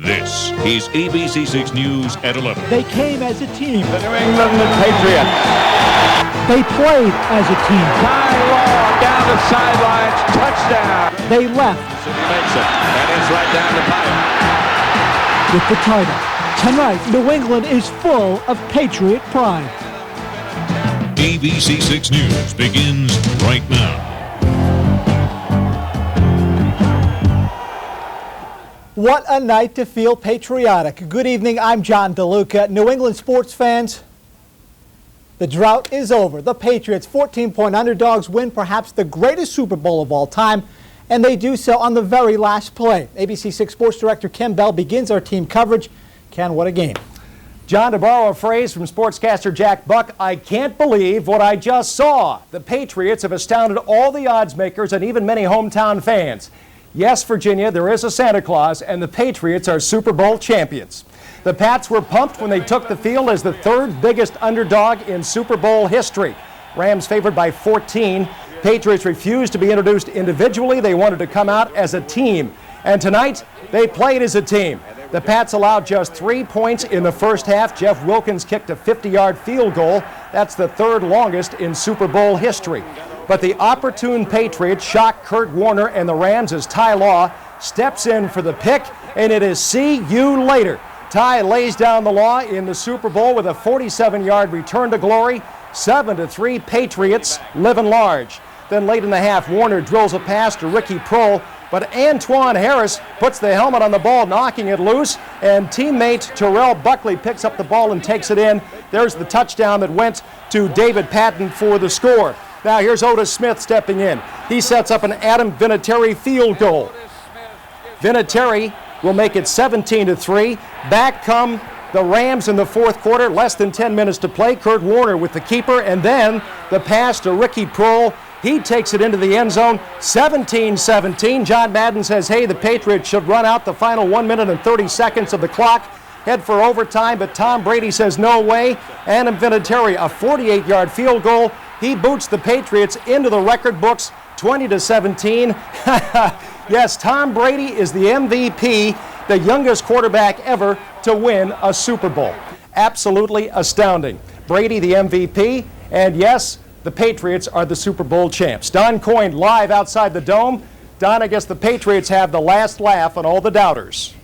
This is ABC6 News at 11. They came as a team. The New England Patriots. They played as a team. High law down the sidelines, touchdown. They left. He makes it, and it's right down the pipe. With the title. Tonight, New England is full of Patriot pride. ABC6 News begins right now. What a night to feel patriotic. Good evening, I'm John DeLuca. New England sports fans, the drought is over. The Patriots, 14-point underdogs, win perhaps the greatest Super Bowl of all time, and they do so on the very last play. ABC6 Sports Director Ken Bell begins our team coverage. Ken, what a game. John, to borrow a phrase from sportscaster Jack Buck, I can't believe what I just saw. The Patriots have astounded all the odds makers and even many hometown fans. Yes, Virginia, there is a Santa Claus, and the Patriots are Super Bowl champions. The Pats were pumped when they took the field as the third biggest underdog in Super Bowl history. Rams favored by 14. Patriots refused to be introduced individually. They wanted to come out as a team. And tonight, they played as a team. The Pats allowed just 3 points in the first half. Jeff Wilkins kicked a 50-yard field goal. That's the third longest in Super Bowl history. But the opportune Patriots shocked Kurt Warner and the Rams as Ty Law steps in for the pick, and it is see you later. Ty lays down the law in the Super Bowl with a 47-yard return to glory. 7-3 Patriots living large. Then late in the half, Warner drills a pass to Ricky Prohl, but Antoine Harris puts the helmet on the ball, knocking it loose, and teammate Terrell Buckley picks up the ball and takes it in. There's the touchdown that went to David Patton for the score. Now here's Otis Smith stepping in. He sets up an Adam Vinatieri field goal. Vinatieri will make it 17-3. Back come the Rams in the fourth quarter, less than 10 minutes to play. Kurt Warner with the keeper, and then the pass to Ricky Prohl. He takes it into the end zone, 17-17. John Madden says, hey, the Patriots should run out the final 1 minute and 30 seconds of the clock, head for overtime, but Tom Brady says no way. Adam Vinatieri, a 48-yard field goal. He boots the Patriots into the record books, 20-17. Yes, Tom Brady is the MVP, the youngest quarterback ever to win a Super Bowl. Absolutely astounding. Brady the MVP, and yes, the Patriots are the Super Bowl champs. Don Coyne live outside the Dome. Don, I guess the Patriots have the last laugh on all the doubters.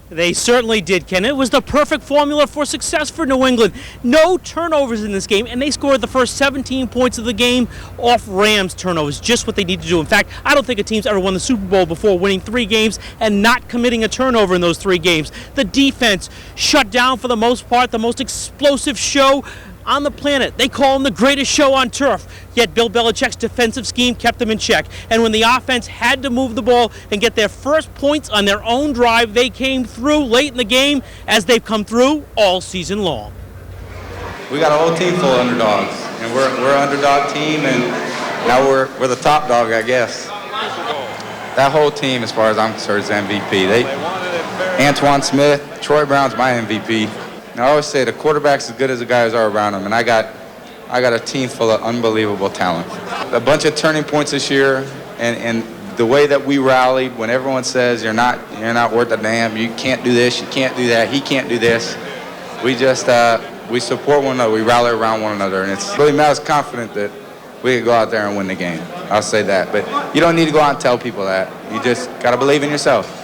They certainly did, Ken. It was the perfect formula for success for New England. No turnovers in this game, and they scored the first 17 points of the game off Rams turnovers, just what they need to do. In fact, I don't think a team's ever won the Super Bowl before winning 3 games and not committing a turnover in those 3 games. The defense shut down for the most part, the most explosive show on the planet. They call him the greatest show on turf, yet Bill Belichick's defensive scheme kept them in check. And when the offense had to move the ball and get their first points on their own drive, they came through late in the game, as they've come through all season long. We got a whole team full of underdogs, and we're an underdog team, and now we're the top dog, I guess. That whole team, as far as I'm concerned, is MVP. Antoine Smith, Troy Brown's my MVP. I always say the quarterback's as good as the guys are around him, and I got a team full of unbelievable talent. A bunch of turning points this year, and the way that we rallied when everyone says you're not worth a damn, you can't do this, you can't do that, he can't do this. We just we support one another, we rally around one another, and it's really made us confident that we could go out there and win the game. I'll say that, but you don't need to go out and tell people that. You just got to believe in yourself.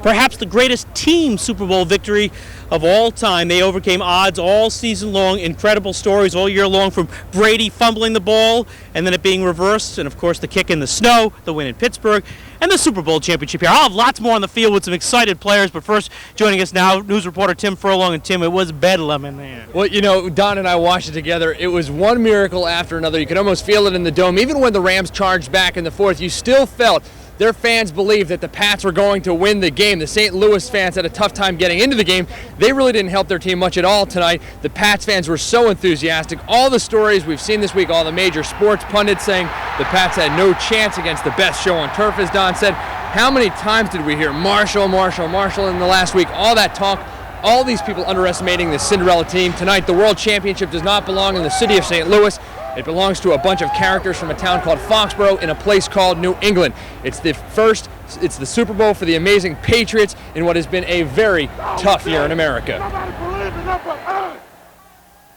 Perhaps the greatest team Super Bowl victory of all time. They overcame odds all season long. Incredible stories all year long, from Brady fumbling the ball and then it being reversed, and of course the kick in the snow, the win in Pittsburgh, and the Super Bowl championship here. I'll have lots more on the field with some excited players, but first, joining us now, news reporter Tim Furlong. And Tim, it was bedlam in there. Well, you know, Don and I watched it together. It was one miracle after another. You could almost feel it in the Dome. Even when the Rams charged back in the fourth, you still felt their fans believed that the Pats were going to win the game. The St. Louis fans had a tough time getting into the game. They really didn't help their team much at all tonight. The Pats fans were so enthusiastic. All the stories we've seen this week, all the major sports pundits saying the Pats had no chance against the best show on turf, as Don said. How many times did we hear Marshall in the last week? All that talk, all these people underestimating the Cinderella team. Tonight, the World Championship does not belong in the city of St. Louis. It belongs to a bunch of characters from a town called Foxborough in a place called New England. It's the Super Bowl for the amazing Patriots in what has been a very tough year in America.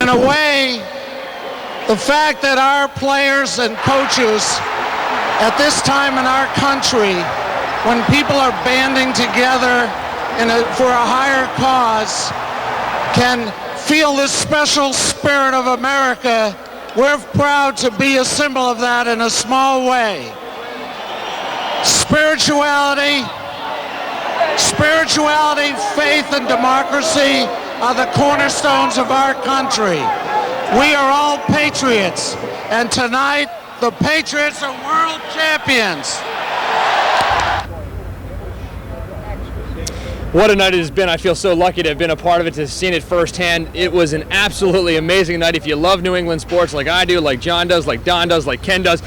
In a way, the fact that our players and coaches at this time in our country, when people are banding together for a higher cause, can feel this special spirit of America, we're proud to be a symbol of that in a small way. Spirituality, faith, and democracy are the cornerstones of our country. We are all patriots, and tonight the Patriots are world champions. What a night it has been. I feel so lucky to have been a part of it, to have seen it firsthand. It was an absolutely amazing night. If you love New England sports like I do, like John does, like Don does, like Ken does,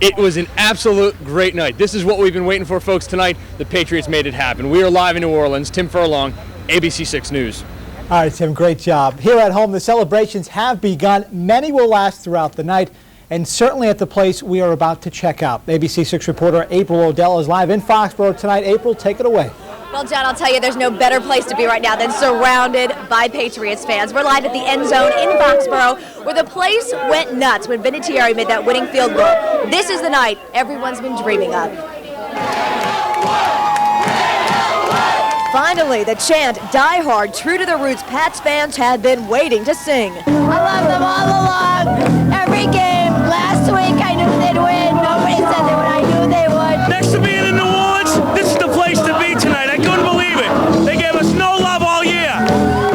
it was an absolute great night. This is what we've been waiting for, folks, tonight. The Patriots made it happen. We are live in New Orleans. Tim Furlong, ABC6 News. All right, Tim, great job. Here at home, the celebrations have begun. Many will last throughout the night, and certainly at the place we are about to check out. ABC6 reporter April O'Dell is live in Foxborough tonight. April, take it away. Well, John, I'll tell you, there's no better place to be right now than surrounded by Patriots fans. We're live at the end zone in Foxborough, where the place went nuts when Vinatieri made that winning field goal. This is the night everyone's been dreaming of. Finally, the chant, Die Hard, true to the roots Pats fans had been waiting to sing. I love them all along. Every game. Last week I knew they'd win. Nobody said they would. I knew they would. Next to being in New Orleans, this is the place to be tonight. I couldn't believe it. They gave us no love all year.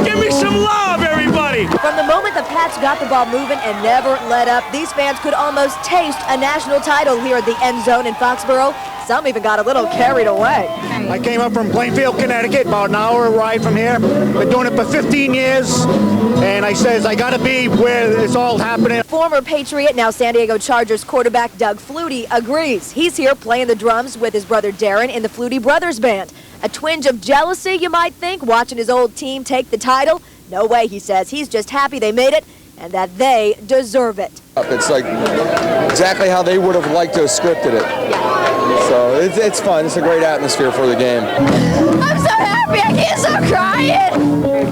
Give me some love, everybody. From the moment the Pats got the ball moving and never let up, these fans could almost taste a national title here at the end zone in Foxborough. Some even got a little carried away. I came up from Plainfield, Connecticut, about an hour ride from here. Been doing it for 15 years, and I says I gotta be where it's all happening. Former Patriot, now San Diego Chargers quarterback Doug Flutie agrees. He's here playing the drums with his brother Darren in the Flutie Brothers Band. A twinge of jealousy, you might think, watching his old team take the title. No way, he says. He's just happy they made it and that they deserve it. It's like exactly how they would have liked to have scripted it. So it's fun. It's a great atmosphere for the game. I'm so happy. I can't stop crying.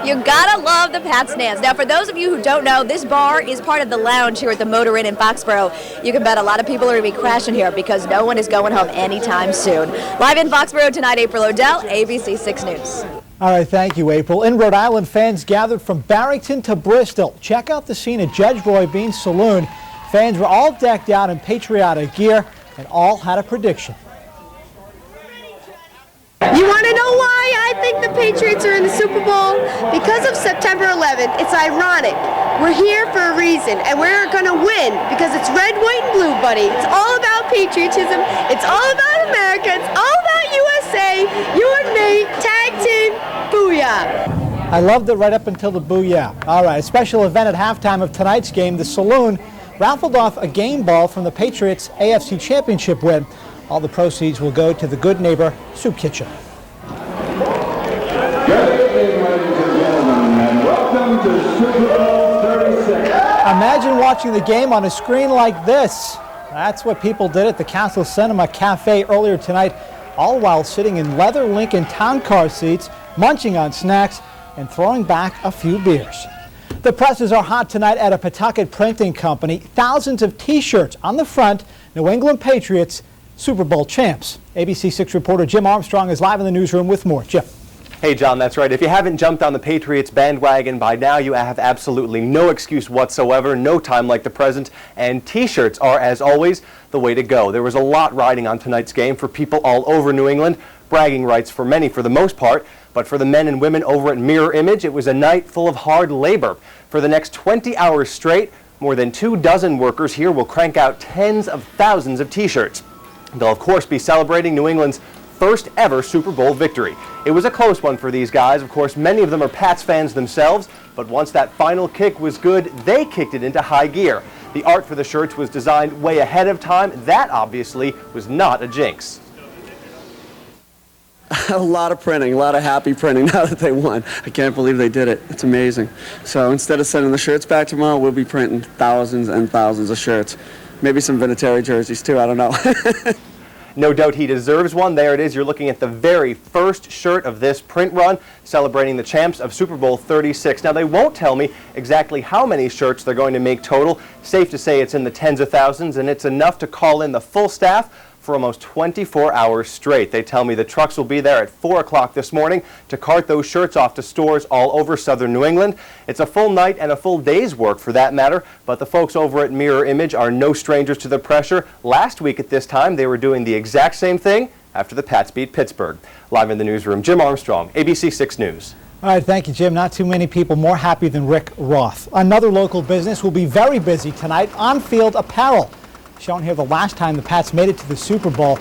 You gotta love the Pats stands. Now, for those of you who don't know, this bar is part of the lounge here at the Motor Inn in Foxborough. You can bet a lot of people are going to be crashing here because no one is going home anytime soon. Live in Foxborough tonight, April O'Dell, ABC6 News. All right, thank you, April. In Rhode Island, fans gathered from Barrington to Bristol. Check out the scene at Judge Roy Bean's Saloon. Fans were all decked out in patriotic gear and all had a prediction. You want to know why I think the Patriots are in the Super Bowl? Because of September 11th. It's ironic. We're here for a reason, and we're going to win because it's red, white, and blue, buddy. It's all about patriotism. It's all about America. It's all about USA. You and me, tag team, booyah. I loved it right up until the booyah. All right, a special event at halftime of tonight's game. The Saloon raffled off a game ball from the Patriots' AFC Championship win. All the proceeds will go to the Good Neighbor Soup Kitchen. Imagine watching the game on a screen like this. That's what people did at the Castle Cinema Cafe earlier tonight, all while sitting in leather Lincoln town car seats, munching on snacks, and throwing back a few beers. The presses are hot tonight at a Pawtucket printing company. Thousands of T-shirts on the front, New England Patriots, Super Bowl champs. ABC6 reporter Jim Armstrong is live in the newsroom with more. Jim. Hey, John, that's right. If you haven't jumped on the Patriots bandwagon by now, you have absolutely no excuse whatsoever, no time like the present, and T-shirts are, as always, the way to go. There was a lot riding on tonight's game for people all over New England, bragging rights for many for the most part, but for the men and women over at Mirror Image, it was a night full of hard labor. For the next 20 hours straight, more than 24 workers here will crank out tens of thousands of T-shirts. They'll, of course, be celebrating New England's first ever Super Bowl victory. It was a close one for these guys. Of course, many of them are Pats fans themselves, but once that final kick was good, they kicked it into high gear. The art for the shirts was designed way ahead of time. That, obviously, was not a jinx. A lot of printing, a lot of happy printing now that they won. I can't believe they did it. It's amazing. So instead of sending the shirts back tomorrow, we'll be printing thousands and thousands of shirts. Maybe some Vinatieri jerseys too, I don't know. No doubt he deserves one. There it is. You're looking at the very first shirt of this print run, celebrating the champs of Super Bowl 36. Now, they won't tell me exactly how many shirts they're going to make total. Safe to say it's in the tens of thousands, and it's enough to call in the full staff for almost 24 hours straight. They tell me the trucks will be there at 4 o'clock this morning to cart those shirts off to stores all over southern New England. It's a full night and a full day's work for that matter, but the folks over at Mirror Image are no strangers to the pressure. Last week at this time, they were doing the exact same thing after the Pats beat Pittsburgh. Live in the newsroom, Jim Armstrong, ABC6 News. All right, thank you, Jim. Not too many people more happy than Rick Roth. Another local business will be very busy tonight, On-Field Apparel. Shown here the last time the Pats made it to the Super Bowl.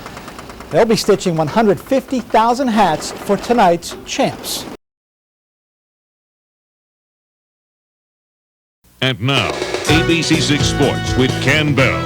They'll be stitching 150,000 hats for tonight's champs. And now, ABC6 Sports with Ken Bell.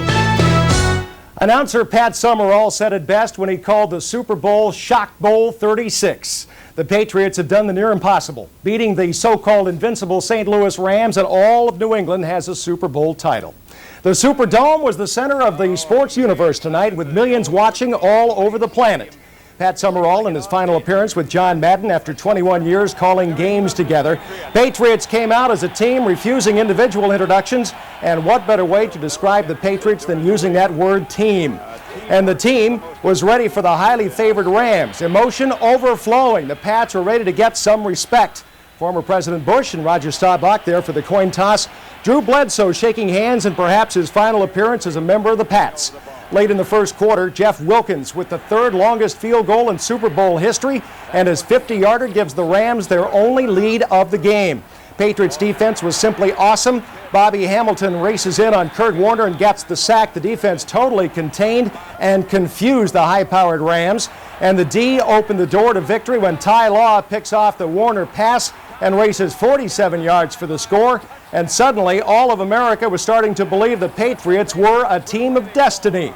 Announcer Pat Summerall said it best when he called the Super Bowl Shock Bowl 36. The Patriots have done the near impossible, beating the so-called invincible St. Louis Rams, and all of New England has a Super Bowl title. The Superdome was the center of the sports universe tonight, with millions watching all over the planet. Pat Summerall in his final appearance with John Madden after 21 years calling games together. Patriots came out as a team, refusing individual introductions, and what better way to describe the Patriots than using that word team? And the team was ready for the highly favored Rams. Emotion overflowing. The Pats were ready to get some respect. Former President Bush and Roger Staubach there for the coin toss. Drew Bledsoe shaking hands in perhaps his final appearance as a member of the Pats. Late in the first quarter, Jeff Wilkins with the third longest field goal in Super Bowl history, and his 50-yarder gives the Rams their only lead of the game. Patriots defense was simply awesome. Bobby Hamilton races in on Kurt Warner and gets the sack. The defense totally contained and confused the high-powered Rams. And the D opened the door to victory when Ty Law picks off the Warner pass and races 47 yards for the score. And suddenly, all of America was starting to believe the Patriots were a team of destiny.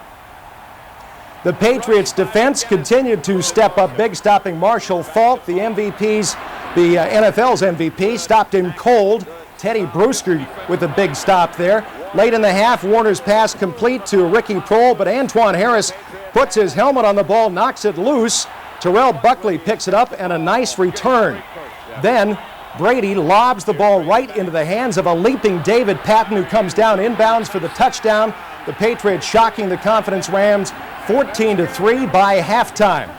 The Patriots' defense continued to step up big, stopping Marshall Faulk, the NFL's MVP, stopped him cold. Teddy Bruschi with a big stop there. Late in the half, Warner's pass complete to Ricky Prohl, but Antoine Harris puts his helmet on the ball, knocks it loose. Terrell Buckley picks it up, and a nice return. Then Brady lobs the ball right into the hands of a leaping David Patton, who comes down inbounds for the touchdown. The Patriots shocking the confidence Rams 14-3 by halftime.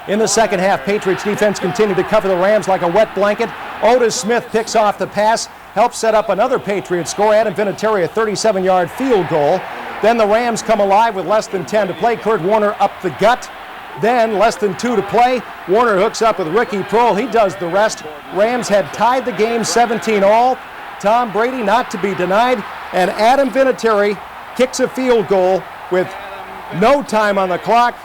In the second half, Patriots defense continued to cover the Rams like a wet blanket. Otis Smith picks off the pass, helps set up another Patriots score. Adam Vinatieri a 37-yard field goal. Then the Rams come alive with less than 10 to play. Kurt Warner up the gut. Then less than 2 to play. Warner hooks up with Ricky Prohl. He does the rest. Rams had tied the game 17-all. Tom Brady not to be denied. And Adam Vinatieri kicks a field goal with no time on the clock.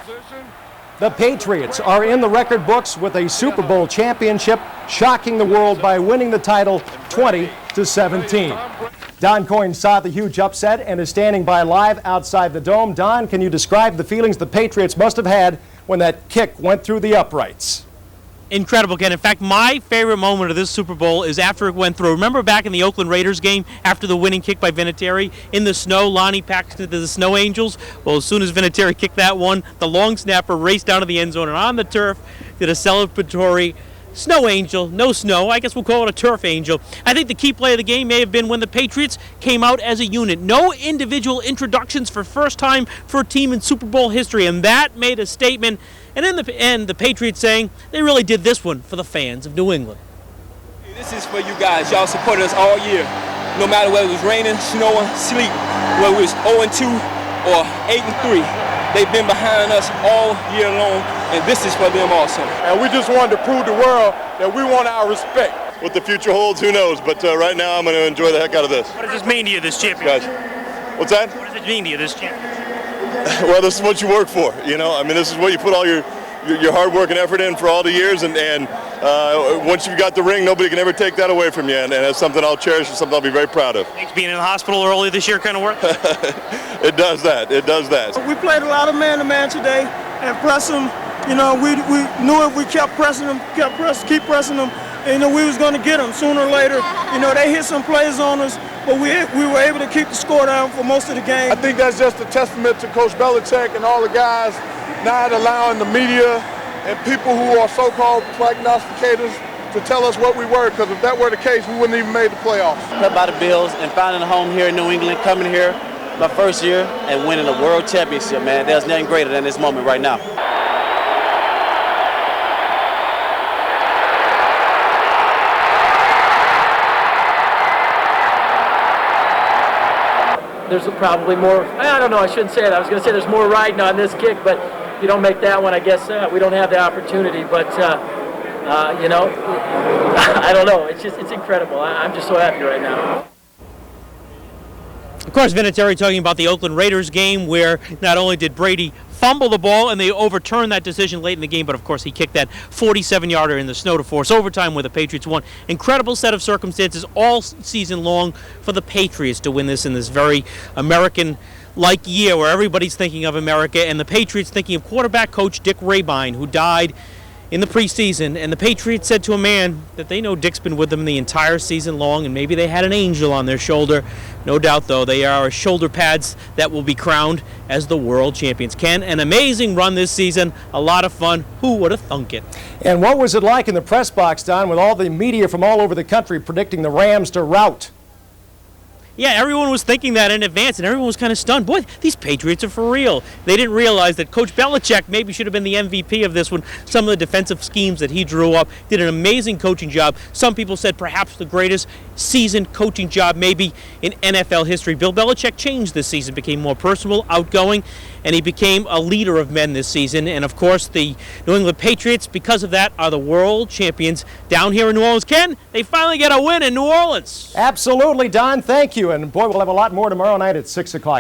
The Patriots are in the record books with a Super Bowl championship, shocking the world by winning the title 20-17. Don Coyne saw the huge upset and is standing by live outside the dome. Don, can you describe the feelings the Patriots must have had when that kick went through the uprights? Incredible, Ken. In fact, my favorite moment of this Super Bowl is after it went through. Remember back in the Oakland Raiders game after the winning kick by Vinatieri in the snow, Lonnie Paxton to the Snow Angels? Well, as soon as Vinatieri kicked that one, the long snapper raced down to the end zone and on the turf did a celebratory Snow Angel, no snow, I guess we'll call it a turf angel. I think the key play of the game may have been when the Patriots came out as a unit. No individual introductions for first time for a team in Super Bowl history, and that made a statement. And in the end, the Patriots saying they really did this one for the fans of New England. This is for you guys. Y'all supported us all year. No matter whether it was raining, snowing, sleet, whether it was 0-2 or 8-3. They've been behind us all year long, and this is for them also. And we just wanted to prove to the world that we want our respect. What the future holds, who knows? But right now, I'm going to enjoy the heck out of this. What does this mean to you, this championship? Guys, what's that? What does it mean to you, this championship? Well, this is what you work for, you know. I mean, this is what you put all your hard work and effort in for all the years, and once you've got the ring, nobody can ever take that away from you, and it's something I'll cherish and something I'll be very proud of. Thanks being in the hospital early this year kind of work? It does that. It does that. We played a lot of man-to-man today, and plus You know, we knew if we kept pressing them, keep pressing them, and, you know, we was going to get them sooner or later. You know, they hit some plays on us, but we were able to keep the score down for most of the game. I think that's just a testament to Coach Belichick and all the guys not allowing the media and people who are so-called prognosticators to tell us what we were, because if that were the case, we wouldn't even made the playoffs. Cut by the Bills and finding a home here in New England, coming here my first year and winning a world championship, man. There's nothing greater than this moment right now. There's probably more, I don't know, I shouldn't say it. I was going to say there's more riding on this kick, but if you don't make that one, I guess we don't have the opportunity. But, you know, I don't know. It's incredible. I'm just so happy right now. Of course, Vinatieri talking about the Oakland Raiders game where not only did Brady fumble the ball and they overturned that decision late in the game, but of course he kicked that 47-yarder in the snow to force overtime where the Patriots won. Incredible set of circumstances all season long for the Patriots to win this in this very American-like year where everybody's thinking of America and the Patriots thinking of quarterback coach Dick Rabine, who died in the preseason, and the Patriots said to a man that they know Dick's been with them the entire season long, and maybe they had an angel on their shoulder. No doubt, though, they are shoulder pads that will be crowned as the world champions. Ken, an amazing run this season, a lot of fun. Who would have thunk it? And what was it like in the press box, Don, with all the media from all over the country predicting the Rams to rout? Yeah, everyone was thinking that in advance, and everyone was kind of stunned. Boy, these Patriots are for real. They didn't realize that Coach Belichick maybe should have been the MVP of this one. Some of the defensive schemes that he drew up, did an amazing coaching job. Some people said perhaps the greatest seasoned coaching job maybe in NFL history. Bill Belichick changed this season, became more personal, outgoing, and he became a leader of men this season. And, of course, the New England Patriots, because of that, are the world champions down here in New Orleans. Ken, they finally get a win in New Orleans. Absolutely, Don. Thank you. And, boy, we'll have a lot more tomorrow night at 6 o'clock.